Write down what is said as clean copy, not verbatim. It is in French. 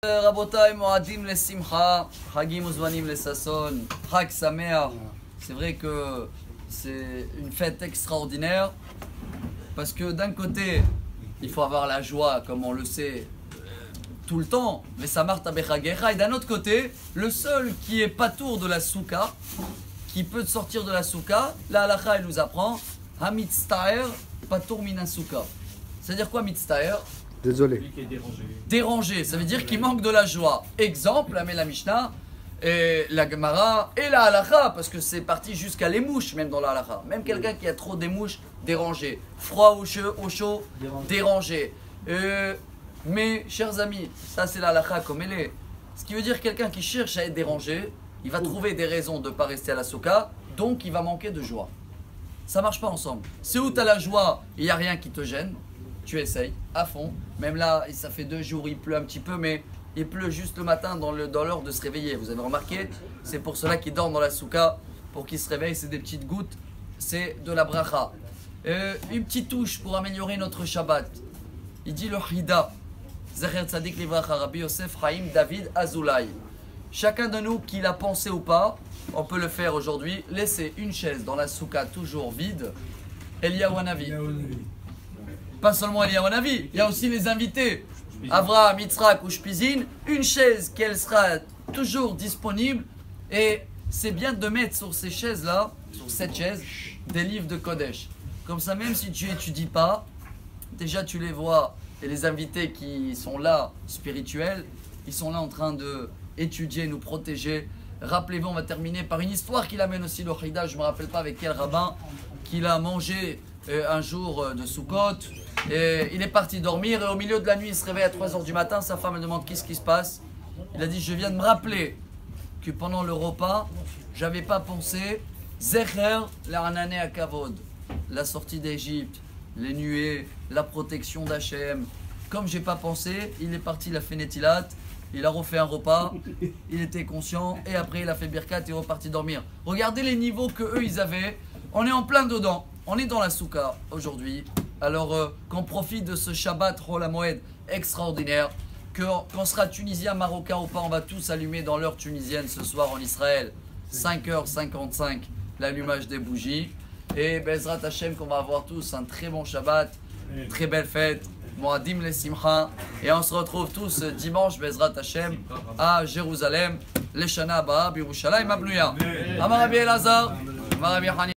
Rabotai Moadim le Simcha, Hagim Uzvanim le Sasson, Hag Sameach. C'est vrai que c'est une fête extraordinaire parce que d'un côté, il faut avoir la joie, comme on le sait tout le temps, mais ça marche à Bechagecha. Et d'un autre côté, le seul qui est patour de la souka, qui peut sortir de la souka, la halakha elle nous apprend Hamitztaer patour mina souka. C'est-à-dire quoi mitztaer? Désolé. Dérangé, ça veut dire qu'il manque de la joie. Exemple, la Mishnah, et la Gemara et la halakha, parce que c'est parti jusqu'à les mouches, même dans la halakha. Même quelqu'un qui a trop des mouches, dérangé. Froid au chaud, dérangé. Mais, chers amis, ça c'est la halakha comme elle est. Ce qui veut dire quelqu'un qui cherche à être dérangé, il va trouver des raisons de ne pas rester à la souka, donc il va manquer de joie. Ça ne marche pas ensemble. C'est où tu as la joie, il n'y a rien qui te gêne. Tu essayes à fond. Même là, ça fait 2 jours, il pleut un petit peu, mais il pleut juste le matin dans l'heure de se réveiller. Vous avez remarqué? C'est pour cela qu'ils dorment dans la souka, pour qu'ils se réveillent. C'est des petites gouttes, c'est de la bracha. Une petite touche pour améliorer notre Shabbat. Il dit le Hida. Zecher Tzadik Livracha, Rabbi Yosef Chaim David Azoulay. Chacun de nous, qui l'a pensé ou pas, on peut le faire aujourd'hui. Laissez une chaise dans la souka toujours vide. Eliyahu Hanavi. Pas seulement Eliyahu Hanavi, il y a aussi les invités. Avraham, Yitzhak ou Shpizin, une chaise qu'elle sera toujours disponible. Et c'est bien de mettre sur ces chaises-là, sur cette chaise, des livres de Kodesh. Comme ça, même si tu n'étudies pas, déjà tu les vois. Et les invités qui sont là, spirituels, ils sont là en train d'étudier, nous protéger. Rappelez-vous, on va terminer par une histoire qu'il amène aussi le Hida, je ne me rappelle pas avec quel rabbin, qu'il a mangé un jour de Sukkot. Et il est parti dormir et au milieu de la nuit, il se réveille à 3 h du matin. Sa femme elle demande qu'est-ce qui se passe. Il a dit, je viens de me rappeler que pendant le repas, j'avais pas pensé Zecher l'Arnané à Kavod, la sortie d'Égypte, les nuées, la protection d'Hachem. Comme j'ai pas pensé, il est parti, il a fait Netilat, il a refait un repas, il était conscient et après il a fait Birkat et est reparti dormir. Regardez les niveaux que eux ils avaient. On est en plein dedans. On est dans la souka aujourd'hui. Alors qu'on profite de ce Shabbat Hol HaMoed extraordinaire. Qu'on sera tunisien, marocain ou pas, on va tous allumer dans l'heure tunisienne ce soir en Israël. 5h55, l'allumage des bougies. Et Bezrat Hashem qu'on va avoir tous un très bon Shabbat, très belle fête. Moadim le Simcha. Et on se retrouve tous dimanche Bezrat Hashem à Jérusalem. Leshana Abba, Birushalayim Abnuya. Amar Rabbi Elazar, Amar Rabbi Hani.